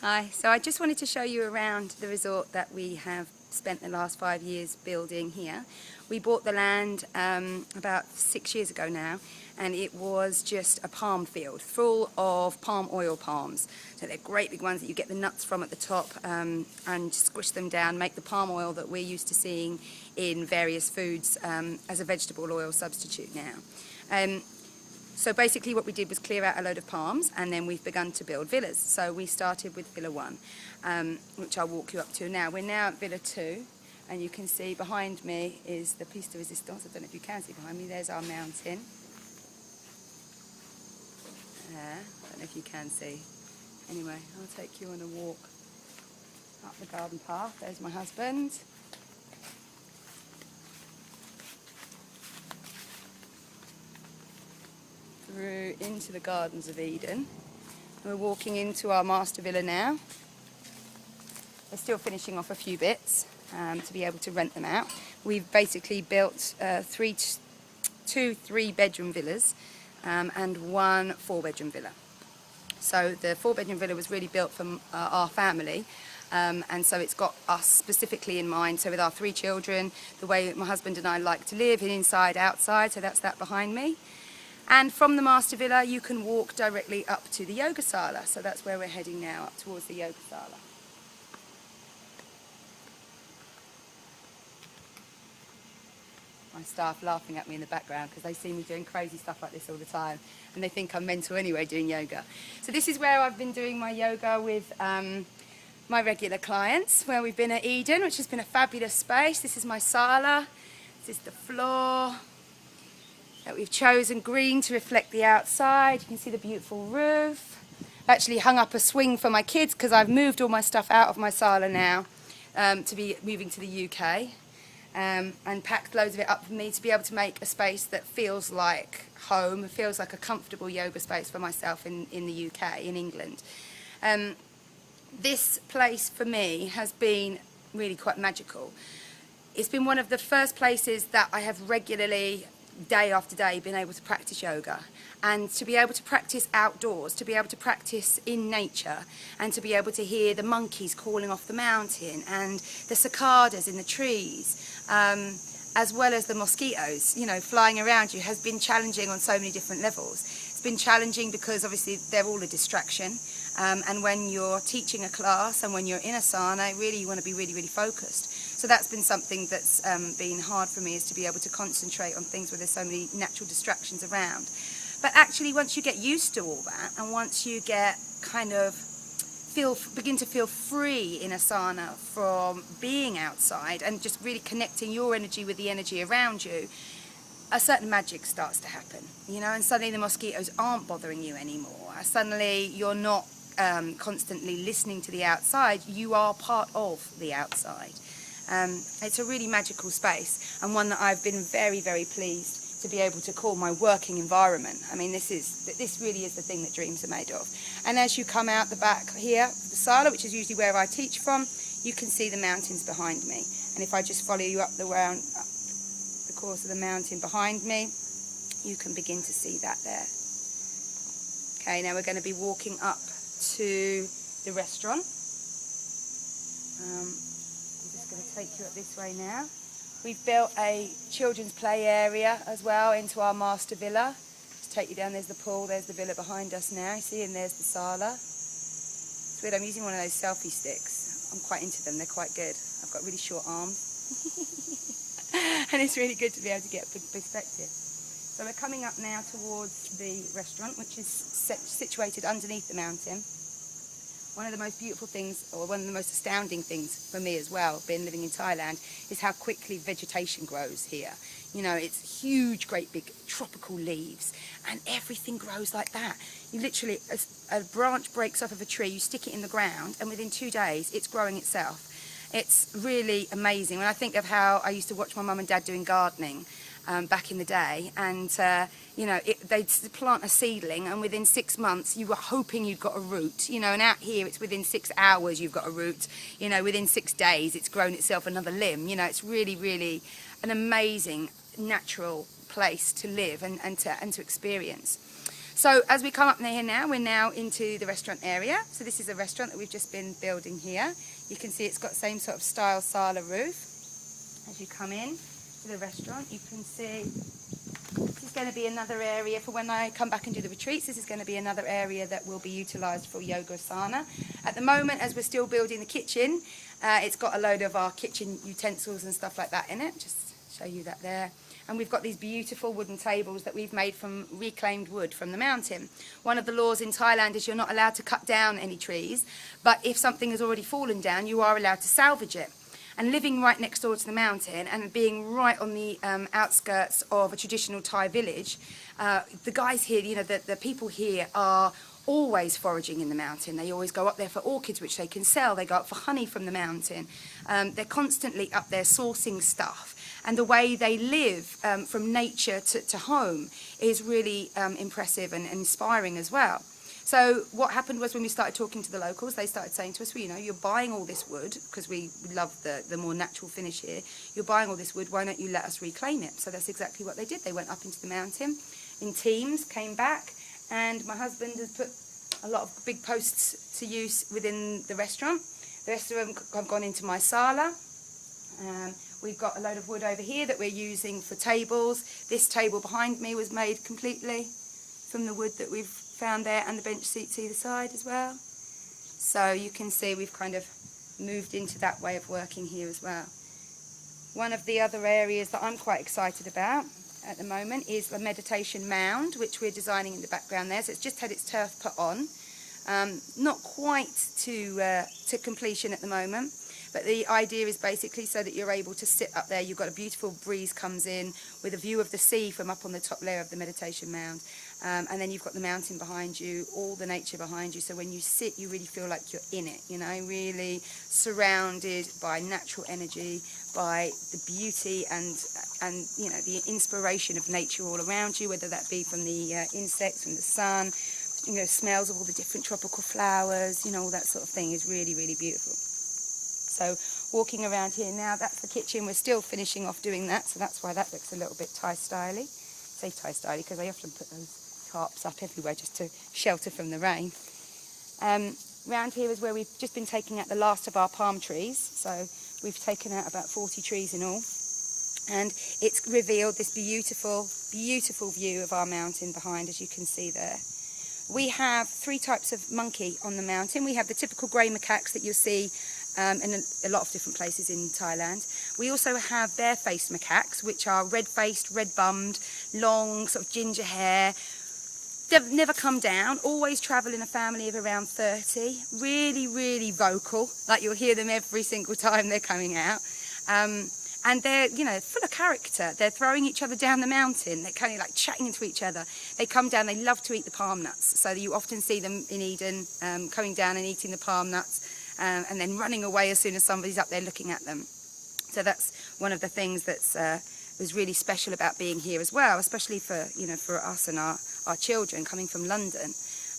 Hi, so I just wanted to show you around the resort that we have spent the last 5 years building here. We bought the land about 6 years ago now, and it was just a palm field full of palm oil palms. So they're great big ones that you get the nuts from at the top and squish them down, make the palm oil that we're used to seeing in various foods as a vegetable oil substitute now. So basically what we did was clear out a load of palms, and then we've begun to build villas. So we started with Villa 1, which I'll walk you up to now. We're now at Villa 2, and you can see behind me is the Piste de Resistance. I don't know if you can see behind me. There's our mountain. There. I don't know if you can see. Anyway, I'll take you on a walk up the garden path. There's my husband. Through into the Gardens of Eden. We're walking into our master villa now. We're still finishing off a few bits to be able to rent them out. We've basically built two 3-bedroom villas and one 4-bedroom villa. So the 4-bedroom villa was really built for our family, and so it's got us specifically in mind. So with our 3 children, the way my husband and I like to live, inside, outside, so that's that behind me. And from the master villa you can walk directly up to the yoga sala, so that's where we're heading now, up towards the yoga sala. My staff laughing at me in the background because they see me doing crazy stuff like this all the time, and they think I'm mental anyway doing yoga. So this is where I've been doing my yoga with my regular clients, where we've been at Eden, which has been a fabulous space. This is my sala, this is the floor that we've chosen green to reflect the outside. You can see the beautiful roof. I've actually hung up a swing for my kids because I've moved all my stuff out of my sala now to be moving to the UK, and packed loads of it up for me to be able to make a space that feels like home, feels like a comfortable yoga space for myself in the UK, in England. This place for me has been really quite magical. It's been one of the first places that I have regularly, day after day, been able to practice yoga, and to be able to practice outdoors, to be able to practice in nature, and to be able to hear the monkeys calling off the mountain and the cicadas in the trees, as well as the mosquitoes, you know, flying around you, has been challenging on so many different levels. It's been challenging because obviously they're all a distraction, and when you're teaching a class and when you're in a sauna, really you want to be really, really focused. So that's been something that's been hard for me, is to be able to concentrate on things where there's so many natural distractions around. But actually once you get used to all that, and once you get kind of begin to feel free in a sauna from being outside and just really connecting your energy with the energy around you, a certain magic starts to happen, you know, and suddenly the mosquitoes aren't bothering you anymore. Suddenly you're not constantly listening to the outside, you are part of the outside. It's a really magical space, and one that I've been very, very pleased to be able to call my working environment. I mean, this really is the thing that dreams are made of. And as you come out the back here, the sala, which is usually where I teach from, you can see the mountains behind me. And if I just follow you up the course of the mountain behind me, you can begin to see that there. Okay, now we're going to be walking up to the restaurant. I'm just going to take you up this way now. We've built a children's play area as well into our master villa. Just take you down, there's the pool, there's the villa behind us now, you see, and there's the sala. It's weird, I'm using one of those selfie sticks. I'm quite into them, they're quite good. I've got really short arms. And it's really good to be able to get a big perspective. So we're coming up now towards the restaurant, which is situated underneath the mountain. One of the most beautiful things, or one of the most astounding things for me as well, being living in Thailand, is how quickly vegetation grows here. You know, it's huge, great big tropical leaves, and everything grows like that. You literally, a branch breaks off of a tree, you stick it in the ground, and within 2 days, it's growing itself. It's really amazing. When I think of how I used to watch my mum and dad doing gardening back in the day, and you know, they'd plant a seedling, and within 6 months you were hoping you'd got a root, you know, and out here it's within 6 hours you've got a root, you know, within 6 days it's grown itself another limb. You know, it's really, really an amazing natural place to live and to experience. So as we come up here now, we're now into the restaurant area. So this is a restaurant that we've just been building here. You can see it's got the same sort of style sala roof. As you come in to the restaurant, you can see this is going to be another area for when I come back and do the retreats. This is going to be another area that will be utilised for yoga asana. At the moment, as we're still building the kitchen, it's got a load of our kitchen utensils and stuff like that in it. Just show you that there. And we've got these beautiful wooden tables that we've made from reclaimed wood from the mountain. One of the laws in Thailand is you're not allowed to cut down any trees, but if something has already fallen down, you are allowed to salvage it. And living right next door to the mountain and being right on the outskirts of a traditional Thai village, the guys here, you know, the people here are always foraging in the mountain. They always go up there for orchids, which they can sell. They go up for honey from the mountain. They're constantly up there sourcing stuff. And the way they live from nature to home is really impressive and inspiring as well. So what happened was when we started talking to the locals, they started saying to us, well, you know, you're buying all this wood, because we love the more natural finish here. You're buying all this wood, why don't you let us reclaim it? So that's exactly what they did. They went up into the mountain in teams, came back, and my husband has put a lot of big posts to use within the restaurant. The rest of them have gone into my sala. We've got a load of wood over here that we're using for tables. This table behind me was made completely from the wood that we've found there, and the bench seats either side as well. So you can see we've kind of moved into that way of working here as well. One of the other areas that I'm quite excited about at the moment is the meditation mound, which we're designing in the background there. So it's just had its turf put on. Not quite to completion at the moment. But the idea is basically so that you're able to sit up there. You've got a beautiful breeze comes in with a view of the sea from up on the top layer of the meditation mound. And then you've got the mountain behind you, all the nature behind you. So when you sit, you really feel like you're in it, you know, really surrounded by natural energy, by the beauty and you know, the inspiration of nature all around you, whether that be from the insects, from the sun, you know, smells of all the different tropical flowers, you know, all that sort of thing is really, really beautiful. So walking around here now, that's the kitchen. We're still finishing off doing that, so that's why that looks a little bit Thai-styly. I say Thai-styly because they often put those tarps up everywhere just to shelter from the rain. Round here is where we've just been taking out the last of our palm trees. So we've taken out about 40 trees in all. And it's revealed this beautiful, beautiful view of our mountain behind, as you can see there. We have 3 types of monkey on the mountain. We have the typical grey macaques that you'll see in a lot of different places in Thailand. We also have bare-faced macaques, which are red-faced, red-bummed, long, sort of ginger hair. They've never come down, always travel in a family of around 30. Really, really vocal, like you'll hear them every single time they're coming out. And they're, you know, full of character. They're throwing each other down the mountain. They're kind of like chatting to each other. They come down, they love to eat the palm nuts. So you often see them in Eden coming down and eating the palm nuts. And then running away as soon as somebody's up there looking at them. So that's one of the things that's was really special about being here as well, especially for, you know, for us and our children coming from London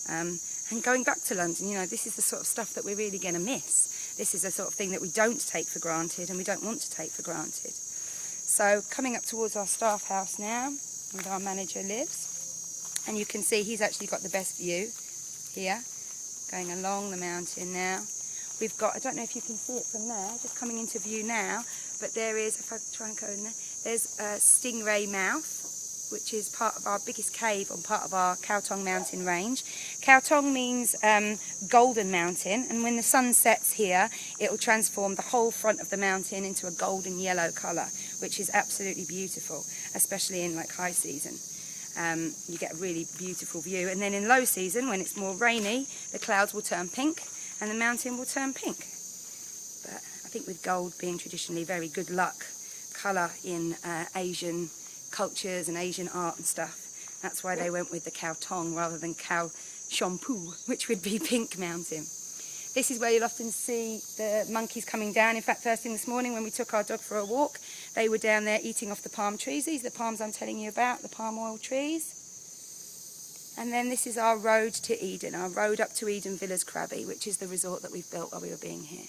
and going back to London. You know, this is the sort of stuff that we're really going to miss. This is the sort of thing that we don't take for granted and we don't want to take for granted. So coming up towards our staff house now, where our manager lives, and you can see he's actually got the best view here, going along the mountain now. We've got, I don't know if you can see it from there, just coming into view now, but there is, if I try and go in there, there's a Stingray Mouth, which is part of our biggest cave on part of our Khao Thong mountain range. Khao Thong means golden mountain, and when the sun sets here, it will transform the whole front of the mountain into a golden yellow colour, which is absolutely beautiful, especially in like high season. You get a really beautiful view, and then in low season, when it's more rainy, the clouds will turn pink, and the mountain will turn pink. But I think with gold being traditionally very good luck colour in Asian cultures and Asian art and stuff, that's why they went with the Khao Thong rather than Khao Shampoo, which would be pink mountain. This is where you'll often see the monkeys coming down. In fact, first thing this morning when we took our dog for a walk, they were down there eating off the palm trees. These are the palms I'm telling you about, the palm oil trees. And then this is our road to Eden, our road up to Eden Villas Krabi, which is the resort that we've built while we were being here.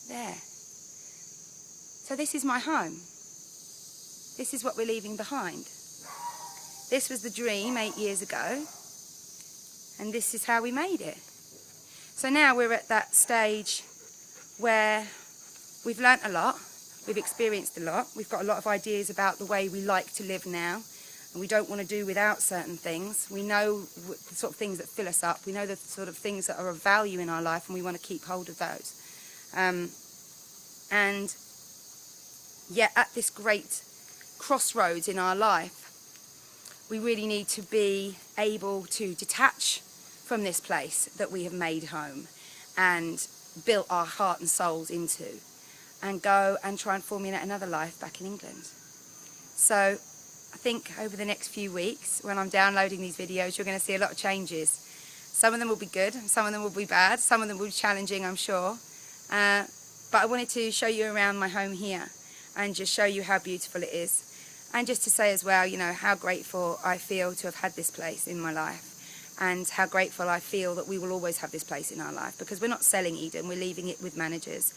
There. So this is my home. This is what we're leaving behind. This was the dream 8 years ago, and this is how we made it. So now we're at that stage where we've learnt a lot, we've experienced a lot, we've got a lot of ideas about the way we like to live now, and we don't want to do without certain things. We know the sort of things that fill us up, we know the sort of things that are of value in our life, and we want to keep hold of those. And yet at this great crossroads in our life, we really need to be able to detach from this place that we have made home and built our heart and souls into, and go and try and formulate another life back in England. So I think over the next few weeks, when I'm downloading these videos, you're going to see a lot of changes. Some of them will be good, some of them will be bad, some of them will be challenging, I'm sure. But I wanted to show you around my home here and just show you how beautiful it is. And just to say as well, you know, how grateful I feel to have had this place in my life, and how grateful I feel that we will always have this place in our life, because we're not selling Eden, we're leaving it with managers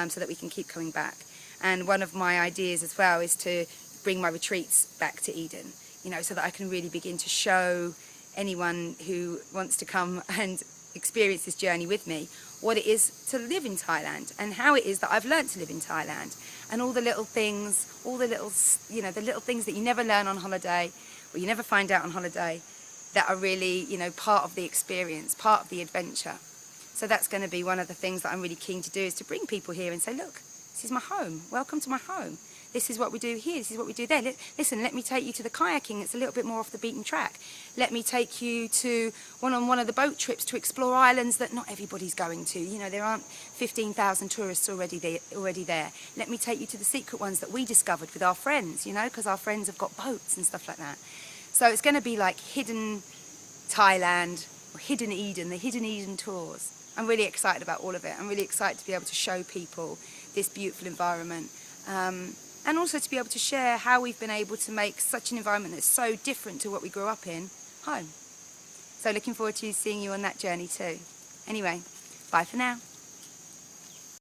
so that we can keep coming back. And one of my ideas as well is to bring my retreats back to Eden, you know, so that I can really begin to show anyone who wants to come and experience this journey with me what it is to live in Thailand, and how it is that I've learnt to live in Thailand, and all the little things, all the little, you know, the little things that you never learn on holiday, or you never find out on holiday, that are really, you know, part of the experience, part of the adventure. So that's going to be one of the things that I'm really keen to do, is to bring people here and say, look, this is my home, welcome to my home. This is what we do here, this is what we do there. Listen, let me take you to the kayaking that's a little bit more off the beaten track. Let me take you to one of the boat trips to explore islands that not everybody's going to. You know, there aren't 15,000 tourists already there. Let me take you to the secret ones that we discovered with our friends, you know, because our friends have got boats and stuff like that. So it's going to be like hidden Thailand, or hidden Eden, the hidden Eden tours. I'm really excited about all of it. I'm really excited to be able to show people this beautiful environment. And also to be able to share how we've been able to make such an environment that's so different to what we grew up in, home. So looking forward to seeing you on that journey too. Anyway, bye for now.